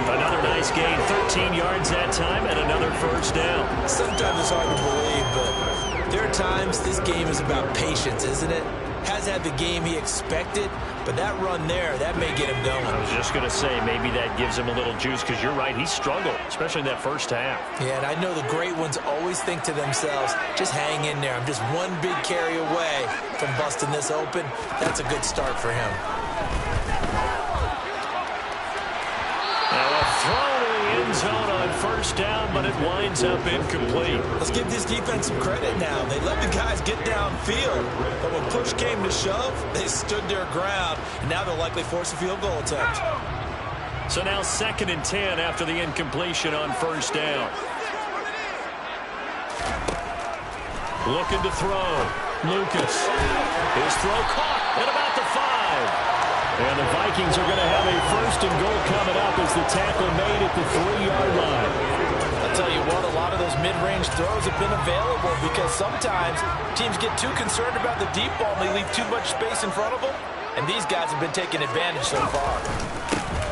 B: Another nice gain, 13 yards that time, and another 1st down.
C: Sometimes it's hard to believe, but there are times this game is about patience, isn't it? Has had the game he expected, but that run there, that may get him going.
B: I was just going to say, maybe that gives him a little juice, because you're right, he struggled, especially in that 1st half.
C: Yeah, and I know the great ones always think to themselves, just hang in there. I'm just one big carry away from busting this open. That's a good start for him.
B: Now a throw to the end zone on 1st down, but it winds up incomplete.
C: Let's give this defense some credit now. They let the guys get downfield, but when push came to shove, they stood their ground, and now they'll likely force a field goal attempt.
B: So now 2nd and 10 after the incompletion on 1st down. Looking to throw. Lucas. His throw caught at about the 5. And the Vikings are going to have a 1st and goal coming up as the tackle made at the 3-yard line.
D: I'll tell you what, a lot of those mid-range throws have been available because sometimes teams get too concerned about the deep ball and they leave too much space in front of them. And these guys have been taking advantage so far.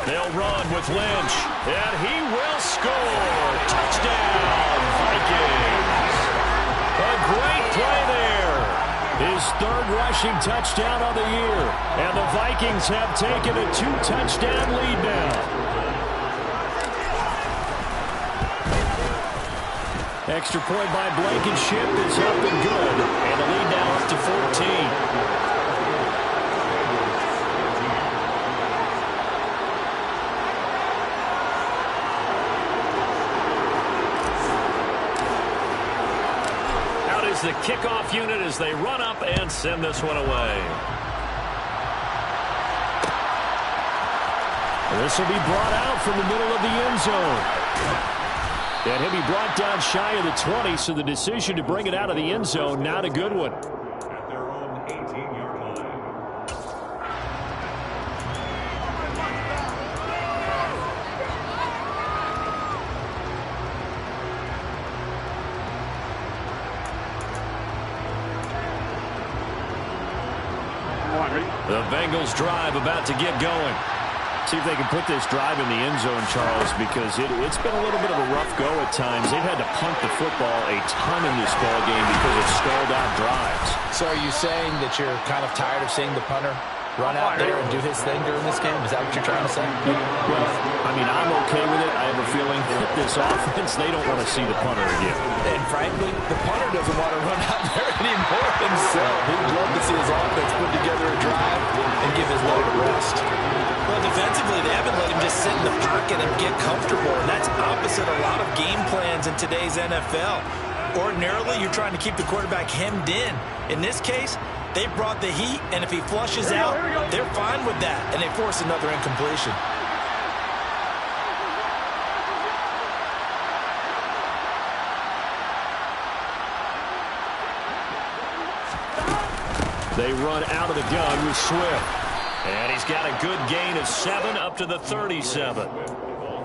B: They'll run with Lynch. And he will score. Touchdown, Vikings. A great play there. His 3rd rushing touchdown on the year. And the Vikings have taken a 2-touchdown lead now. Extra point by Blankenship is up and good. And the lead now up to 14. The kickoff unit as they run up and send this one away. This will be brought out from the middle of the end zone.
A: And he'll be brought down shy of the 20, so the decision to bring it out of the end zone, not a good one.
E: At their own 18-yard line.
A: The Bengals drive about to get going. See if they can put this drive in the end zone, Charles, because it's been a little bit of a rough go at times. They've had to punt the football a ton in this ball game because of stalled out drives.
D: So are you saying that you're kind of tired of seeing the punter run out there and do his thing during this game? Is that what you're trying to say?
A: Well, I mean, I'm okay with it. I have a feeling that this offense, they don't want to see the punter again.
D: And frankly, the punter doesn't want to run out there anymore himself. He'd love to see his offense put together a drive and give his leg a rest.
C: Well, defensively, they haven't let him just sit in the pocket and get comfortable, and that's opposite a lot of game plans in today's NFL. Ordinarily, you're trying to keep the quarterback hemmed in. In this case, they brought the heat, and if he flushes out, they're fine with that, and they force another incompletion.
A: They run out of the gun with Swift. And he's got a good gain of 7 up to the 37.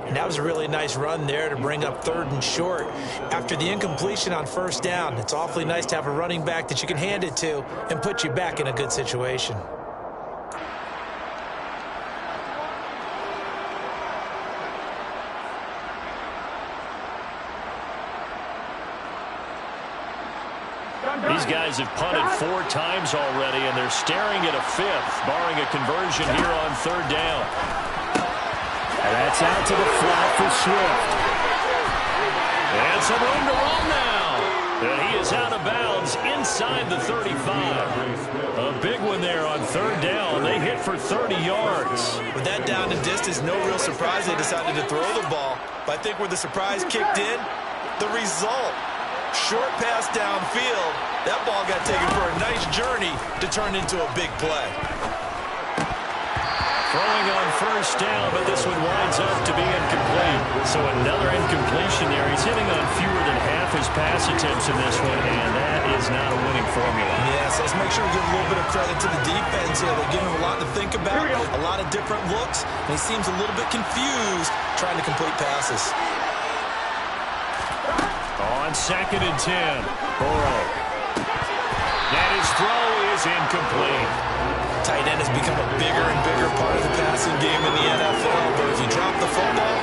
C: And that was a really nice run there to bring up 3rd and short. After the incompletion on 1st down, it's awfully nice to have a running back that you can hand it to and put you back in a good situation.
A: These guys have punted 4 times already, and they're staring at a 5th, barring a conversion here on 3rd down. And that's out to the flat for Swift. And some room to run now. And he is out of bounds inside the 35. A big one there on 3rd down. They hit for 30 yards.
C: With that down and distance, no real surprise they decided to throw the ball. But I think where the surprise kicked in, the result. Short pass downfield. That ball got taken for a nice journey to turn into a big play.
A: Throwing on 1st down, but this one winds up to be incomplete. So another incompletion there. He's hitting on fewer than half his pass attempts in this one, and that is not a winning formula.
C: Yes, let's make sure we give a little bit of credit to the defense here. They're giving him a lot to think about, a lot of different looks, and he seems a little bit confused trying to complete passes.
A: On 2nd and 10, Burrow. And his throw is incomplete.
C: Tight end has become a bigger and bigger part of the passing game in the NFL, but if you drop the football,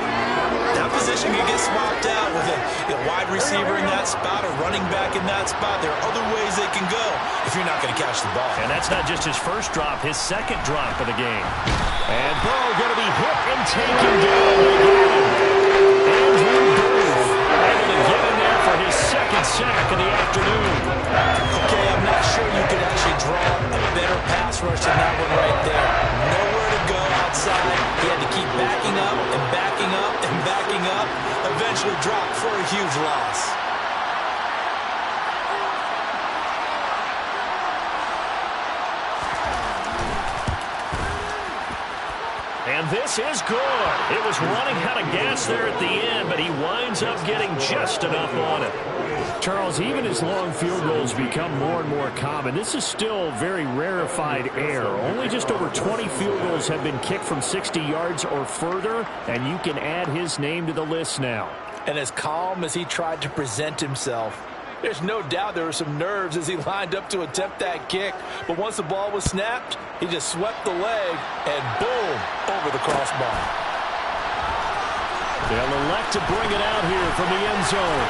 C: that position can get swapped out with a wide receiver in that spot, a running back in that spot. There are other ways they can go if you're not going to catch the ball.
A: And that's not just his first drop, his 2nd drop of the game. And Burrow going to be hit and taken down again. Andrew Booth able to get in there for his 2nd sack of the afternoon.
C: Okay, I'm not sure you could actually draw a better pass rush than that one right there. Nowhere to go outside. He had to keep backing up and backing up and backing up. Eventually dropped for a huge loss.
A: And this is good. It was running out of gas there at the end, but he winds up getting just enough on it. Charles, even as long field goals become more and more common, this is still very rarefied air. Only just over 20 field goals have been kicked from 60 yards or further, and you can add his name to the list now.
D: And as calm as he tried to present himself, there's no doubt there were some nerves as he lined up to attempt that kick. But once the ball was snapped, he just swept the leg and boom, over the crossbar.
A: They'll elect to bring it out here from the end zone.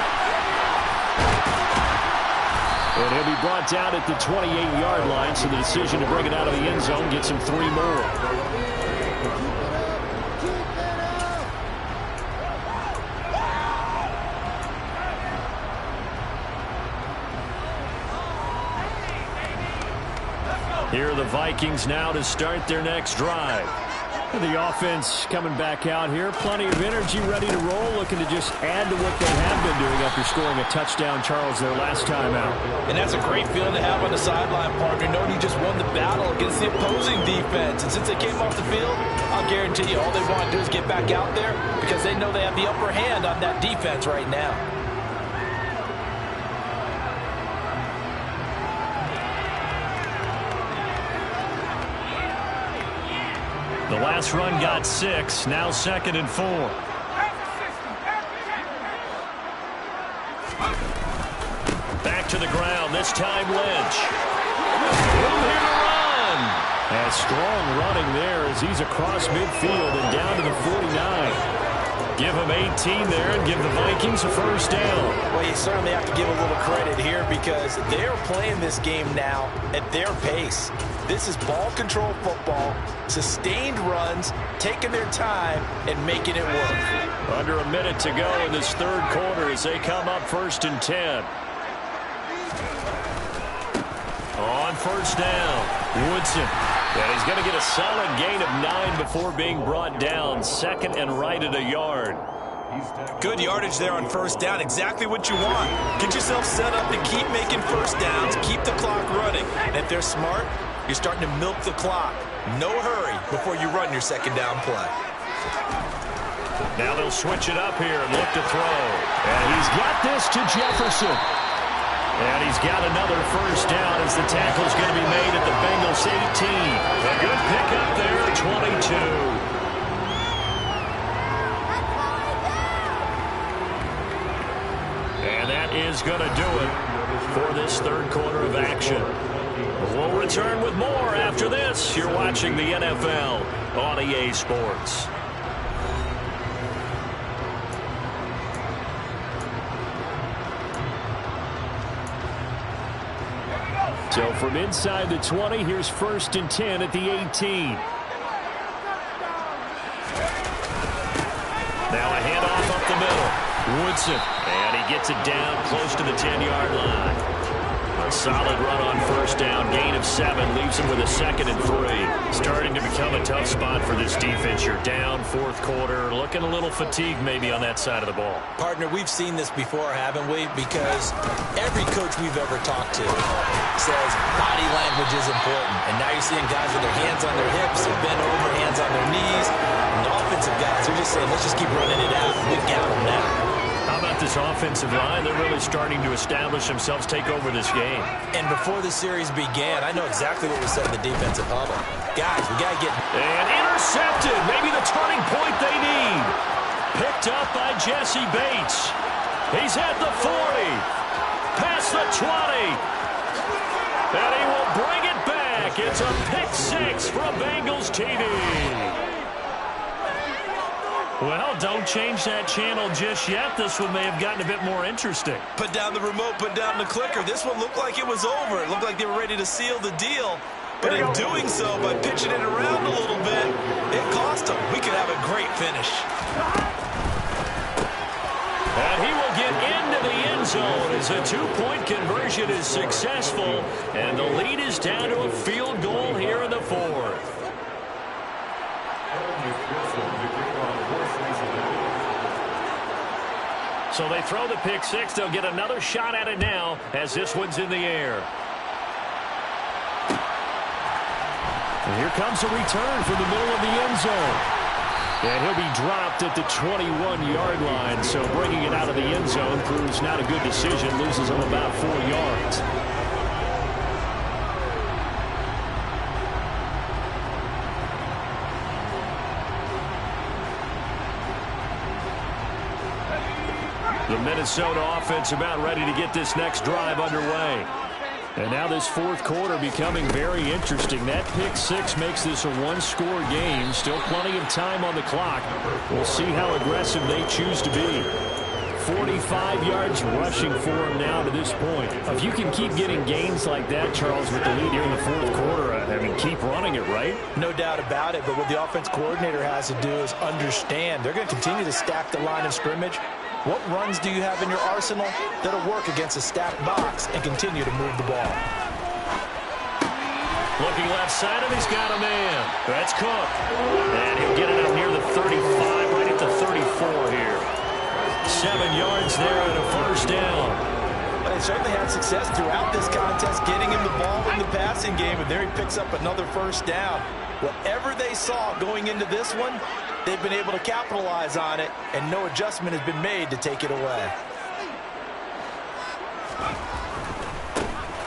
A: And he'll be brought down at the 28-yard line, so the decision to bring it out of the end zone gets him 3 more. Here are the Vikings now to start their next drive. The offense coming back out here. Plenty of energy, ready to roll, looking to just add to what they have been doing after scoring a touchdown, Charles, their last time out.
D: And that's a great feeling to have on the sideline, partner, knowing you just won the battle against the opposing defense. And since they came off the field, I'll guarantee you all they want to do is get back out there because they know they have the upper hand on that defense right now.
B: The last run got 6, now 2nd and 4. Back to the ground, this time Lynch. Room here to run.
A: And strong running there as he's across midfield and down to the 49.
B: Give him 18 there and give the Vikings a first down.
D: Well, you certainly have to give a little credit here because they're playing this game now at their pace. This is ball control football, sustained runs, taking their time, and making it work.
B: Under a minute to go in this third quarter as they come up 1st and 10. On first down, Woodson. And he's going to get a solid gain of 9 before being brought down. 2nd and right at a yard.
C: Good yardage there on first down. Exactly what you want. Get yourself set up to keep making first downs, keep the clock running. And if they're smart, you're starting to milk the clock. No hurry before you run your second down play.
B: Now they'll switch it up here and look to throw. And he's got this to Jefferson. And he's got another first down as the tackle's going to be made at the Bengals 18. A good pickup there at 22. And that is going to do it for this third quarter of action. We'll return with more after this. You're watching the NFL on EA Sports.
A: So from inside the 20, here's 1st and 10 at the 18.
B: Now a handoff up the middle. Woodson. And he gets it down close to the 10-yard line. A solid run on first down. Gain of 7 leaves him with a 2nd and 3. Starting to become a tough spot for this defense. You're down fourth quarter. Looking a little fatigued maybe on that side of the ball.
C: Partner, we've seen this before, haven't we? Because every coach we've ever talked to says body language is important. And now you're seeing guys with their hands on their hips, they're bent over, hands on their knees. And the offensive guys, they're just saying, let's just keep running it out. We've got them now.
B: How about this offensive line? They're really starting to establish themselves, take over this game.
C: And before the series began, I know exactly what was said in the defensive huddle. Guys, we got to get...
B: And intercepted. Maybe the turning point they need. Picked up by Jesse Bates. He's at the 40. Past the 20. And he will bring it back. It's a pick 6 from Bengals TV. Well, don't change that channel just yet. This one may have gotten a bit more interesting.
C: Put down the remote, put down the clicker. This one looked like it was over. It looked like they were ready to seal the deal. But in doing so, by pitching it around a little bit, it cost them. We could have a great finish.
B: And he will get into the end zone as a 2-point conversion is successful. And the lead is down to a field goal here in the fourth. So they throw the pick 6. They'll get another shot at it now as this one's in the air.
A: And here comes a return from the middle of the end zone. And he'll be dropped at the 21-yard line. So bringing it out of the end zone proves not a good decision. Loses him about 4 yards.
B: The Minnesota offense about ready to get this next drive underway.
A: And now this fourth quarter becoming very interesting. That pick 6 makes this a one-score game. Still plenty of time on the clock. We'll see how aggressive they choose to be. 45 yards rushing for him now to this point. If you can keep getting gains like that, Charles, with the lead here in the fourth quarter, I mean, keep running it, right?
D: No doubt about it, but what the offense coordinator has to do is understand. They're going to continue to stack the line of scrimmage. What runs do you have in your arsenal that'll work against a stacked box and continue to move the ball?
B: Looking left side of, he's got a man. That's Cook. And he'll get it up near the 35, right at the 34 here. 7 yards there and a first down.
D: They certainly had success throughout this contest, getting him the ball in the passing game, and there he picks up another first down. Whatever they saw going into this one, they've been able to capitalize on it, and no adjustment has been made to take it away.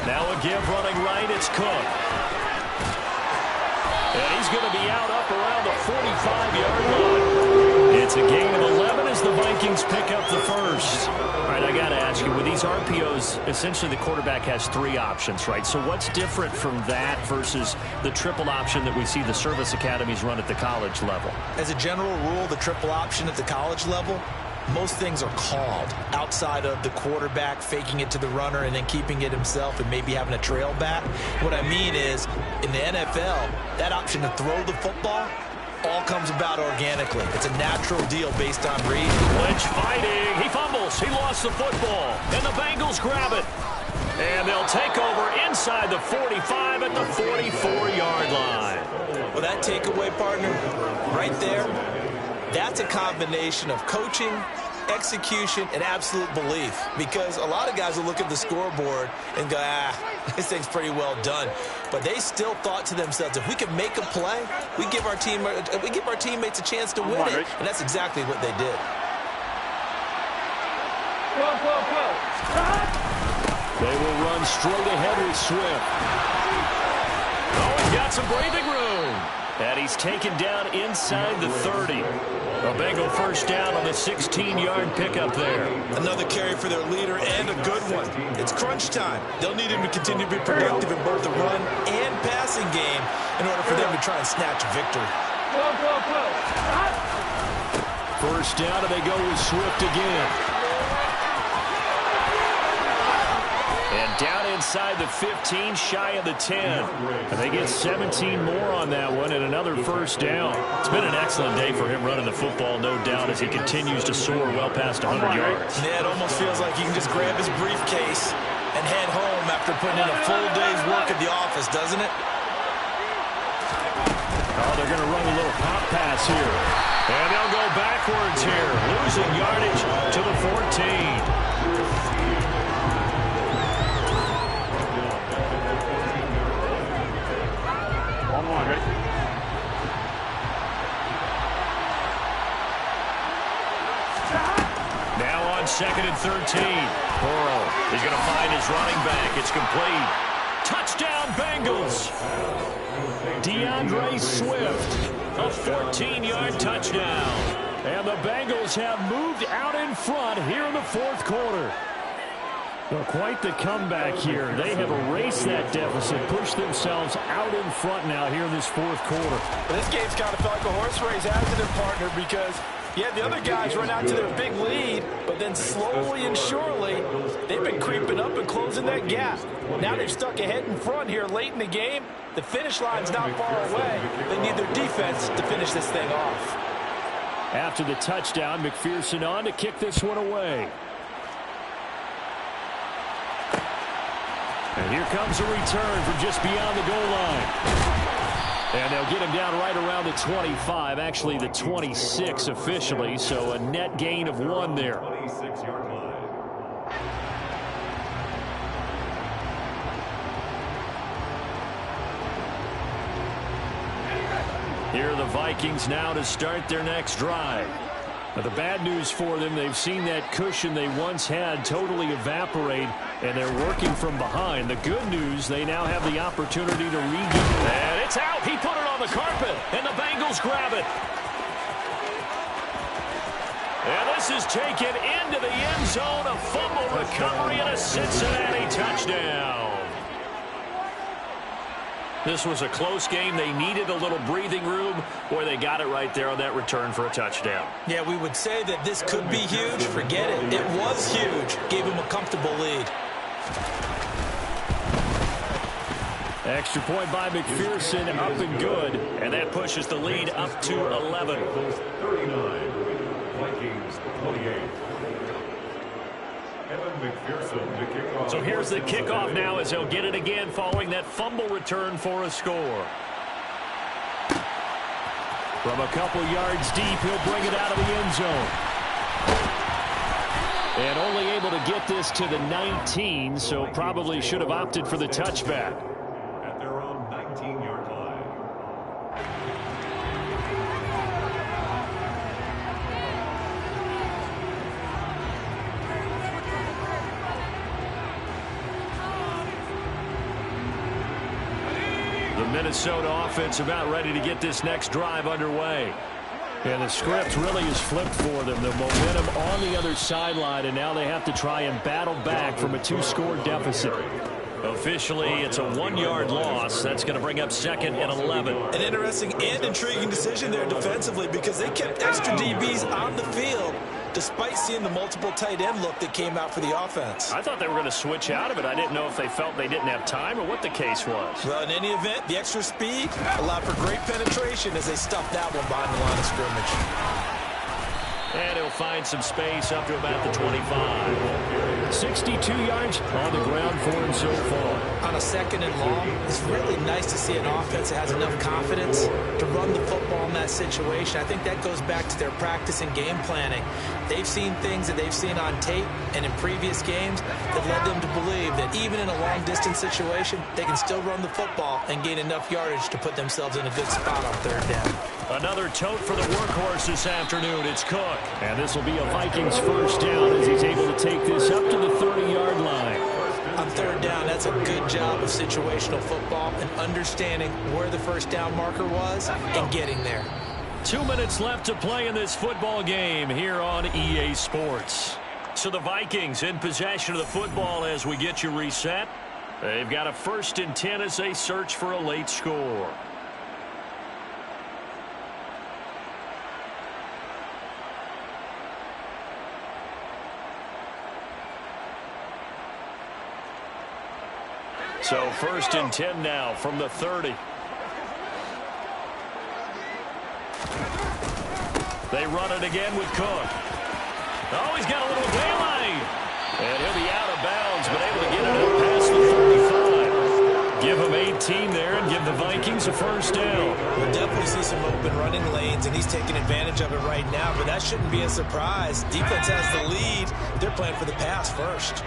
B: Now a give running right, it's Cook. And he's going to be out up around the 45-yard line. It's a gain of 11 as the Vikings pick up the first. All right, I got to ask you, with these RPOs, essentially the quarterback has 3 options, right? So what's different from that versus the triple option that we see the service academies run at the college level?
C: As a general rule, the triple option at the college level, most things are called outside of the quarterback faking it to the runner and then keeping it himself and maybe having a trail back. What I mean is, in the NFL, that option to throw the football all comes about organically. It's a natural deal based on read.
B: Lynch fighting. He fumbles. He lost the football. And the Bengals grab it. And they'll take over inside the 45 at the 44-yard line.
C: Well, that takeaway, partner, right there, that's a combination of coaching, execution, and absolute belief. Because a lot of guys will look at the scoreboard and go, this thing's pretty well done. But they still thought to themselves, if we can make a play, we give our teammates a chance to win it. And that's exactly what they did.
B: They will run straight ahead with Swift. Oh, he's got some breathing room. And he's taken down inside the 30. A Bengal first down on the 16-yard pickup there.
C: Another carry for their leader and a good one. It's crunch time. They'll need him to continue to be productive in both the run and passing game in order for them to try and snatch a victory.
B: First down, and they go with Swift again. And down inside the 15, shy of the 10. And they get 17 more on that one and another first down. It's been an excellent day for him running the football, no doubt, as he continues to soar well past 100 yards.
C: Yeah, it almost feels like he can just grab his briefcase and head home after putting in a full day's work at the office, doesn't it?
B: Oh, they're going to run a little pop pass here. And they'll go backwards here, losing yardage to the 14. Now on 2nd and 13. Burrow is going to find his running back. It's complete. Touchdown, Bengals. DeAndre Swift, a 14-yard touchdown. And the Bengals have moved out in front here in the 4th quarter. Well, quite the comeback here. They have erased that deficit, pushed themselves out in front now here in this 4th quarter.
D: But this game's kind of felt like a horse race, hasn't it, partner? Because, yeah, the other guys run out to their big lead, but then slowly and surely, they've been creeping up and closing that gap. Now they're stuck ahead in front here late in the game. The finish line's not far away. They need their defense to finish this thing off.
B: After the touchdown, McPherson on to kick this one away. And here comes a return from just beyond the goal line. And they'll get him down right around the 25, actually the 26 officially, so a net gain of 1 there.
E: 26-yard line.
B: Here are the Vikings now to start their next drive. But the bad news for them, they've seen that cushion they once had totally evaporate, and they're working from behind. The good news, they now have the opportunity to regain. And it's out. He put it on the carpet, and the Bengals grab it. And this is taken into the end zone. A fumble recovery and a Cincinnati touchdown. This was a close game. They needed a little breathing room. Boy, they got it right there on that return for a touchdown.
C: Yeah, we would say that this could be huge. Forget it. It was huge. Gave him a comfortable lead.
B: Extra point by McPherson, up and good. And that pushes the lead up to 11.
E: 39, Vikings 28.
A: So here's the kickoff now as he'll get it again following that fumble return for a score. From a couple yards deep, he'll bring it out of the end zone. And only able to get this to the 19, so probably should have opted for the touchback.
E: At their own 19-yard line.
A: The Minnesota offense about ready to get this next drive underway. And the script really is flipped for them. The momentum on the other sideline, and now they have to try and battle back from a 2-score deficit. Officially, it's a 1-yard loss. That's going to bring up 2nd and 11.
C: An interesting and intriguing decision there defensively because they kept extra DBs on the field despite seeing the multiple tight end look that came out for the offense.
A: I thought they were going to switch out of it. I didn't know if they felt they didn't have time or what the case was.
C: Well, in any event, the extra speed allowed for great penetration as they stuffed that one behind the line of scrimmage.
A: And he'll find some space up to about the 25. 62 yards on the ground for him so far.
C: On a 2nd and long, it's really nice to see an offense that has enough confidence to run the football in that situation. I think that goes back to their practice and game planning. They've seen things that they've seen on tape and in previous games that led them to believe that even in a long-distance situation, they can still run the football and gain enough yardage to put themselves in a good spot on 3rd down.
A: Another tote for the workhorse this afternoon. It's Cook. And this will be a Vikings first down as he's able to take this up to the 30-yard line.
C: On 3rd down, that's a good job of situational football and understanding where the first down marker was and getting there.
A: 2 minutes left to play in this football game here on EA Sports. So the Vikings in possession of the football as we get you reset. They've got a 1st and 10 as they search for a late score. So 1st and 10 now from the 30. They run it again with Cook. Oh, he's got a little daylight. And he'll be out of bounds, but able to get it up past the 35. Give him 18 there and give the Vikings a first down.
C: We'll definitely see some open running lanes, and he's taking advantage of it right now, but that shouldn't be a surprise. Defense has the lead. They're playing for the pass first.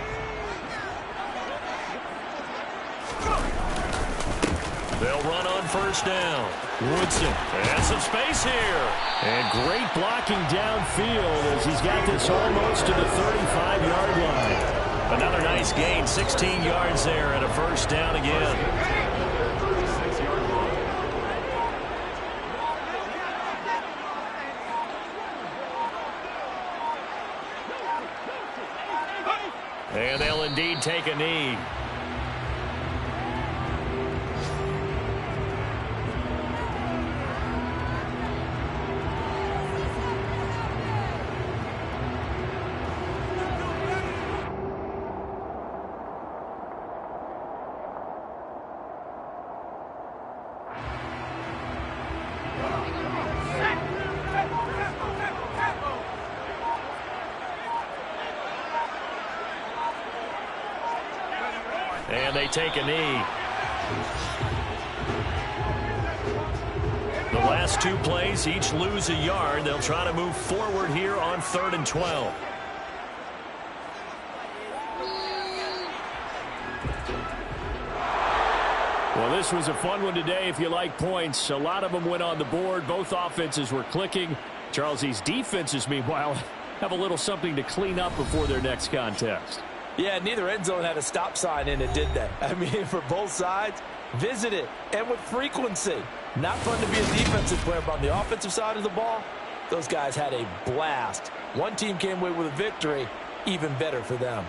A: They'll run on first down. Woodson has some space here. And great blocking downfield as he's got this almost to the 35-yard line. Another nice gain, 16 yards there and a first down again. And they'll indeed take a knee. And they take a knee. The last 2 plays, each lose a yard. They'll try to move forward here on 3rd and 12. Well, this was a fun one today if you like points. A lot of them went on the board. Both offenses were clicking. Charles, these defenses, meanwhile, have a little something to clean up before their next contest.
D: Yeah, neither end zone had a stop sign in it, did they? I mean, for both sides, visit it, and with frequency. Not fun to be a defensive player, but on the offensive side of the ball, those guys had a blast. One team came away with a victory, even better for them.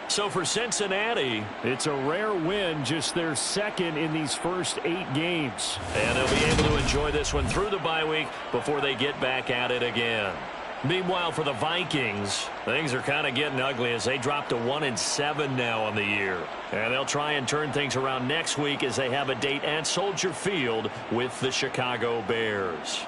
A: So for Cincinnati, it's a rare win, just their 2nd in these first 8 games. And they'll be able to enjoy this one through the bye week before they get back at it again. Meanwhile, for the Vikings, things are kind of getting ugly as they drop to 1-7 now on the year. And they'll try and turn things around next week as they have a date at Soldier Field with the Chicago Bears.